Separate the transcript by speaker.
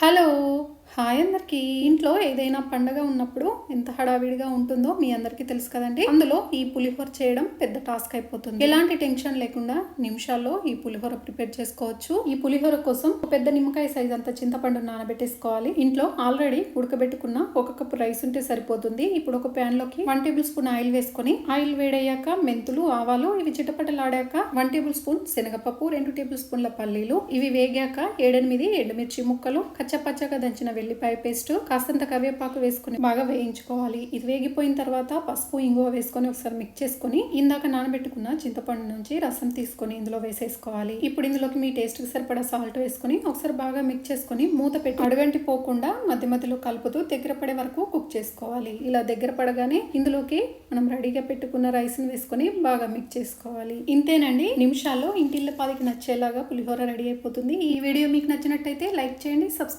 Speaker 1: Hello! Hi అందరికీ. ఇంట్లో ఏదైనా పండగ ఉన్నప్పుడు ఎంత హడావిడిగా ఉంటుందో మీ అందరికీ తెలుసు కదండీ. అందులో ఈ పులిహోర చేయడం పెద్ద టాస్క్ అయిపోతుంది. ఎలాంటి టెన్షన్ లేకుండా నిమిషాల్లో ఈ పులిహోర ప్రిపేర్ చేసుకోవచ్చు. ఈ పులిహోర కోసం ఒక పెద్ద నిమ్మకాయ సైజ్ అంత చింతపండు నానబెట్టేసుకోవాలి. ఇంట్లో ఆల్రెడీ ఉడకబెట్టుకున్న ఒక కప్పు రైస్ ఉంటే సరిపోతుంది. ఇప్పుడు ఒక ప్యాన్ లోకి 1 టేబుల్ స్పూన్ ఆయిల్ వేసుకొని ఆయిల్ వేడయ్యాక మెంతులు, ఆవాలు ఇవి చిటపటలాడాక 1 టేబుల్ స్పూన్ శనగపప్పు, 2 టేబుల్ స్పూన్ల పల్లీలు ఇవి వేగాక 7-8 ఎండుమిర్చి ముక్కలు, కచ్చపచ్చగా దంచిన వెల్లిపాయ పేస్ట్, కాస్తంత కరివేపాకు వేసుకుని బాగా వేయించుకోవాలి. ఇది వేగిపోయిన తర్వాత పసుపు, ఇంగువ వేసుకొని ఒకసారి మిక్స్ చేసుకుని ఇందాక నానబెట్టుకున్న చింతపండు నుంచి రసం తీసుకొని ఇందులో వేసేసుకోవాలి. ఇప్పుడు ఇందులోకి మీ టేస్ట్ కి సరిపడా సాల్ట్ వేసుకొని ఒకసారి బాగా మిక్స్ చేసుకొని మూత పెట్టి అడుగంటి పోకుండా మధ్య మధ్యలో కలుపుతూ దగ్గర పడే వరకు కుక్ చేసుకోవాలి. ఇలా దగ్గర పడగానే ఇందులోకి మనం రెడీగా పెట్టుకున్న రైస్ ని వేసుకొని బాగా మిక్స్ చేసుకోవాలి. ఇంతేనండి, నిమిషాల్లో ఇంటిల్లి పాదికి నచ్చేలాగా పులిహోర రెడీ అయిపోతుంది. ఈ వీడియో మీకు నచ్చినట్టయితే లైక్ చేయండి, సబ్స్క్రైబ్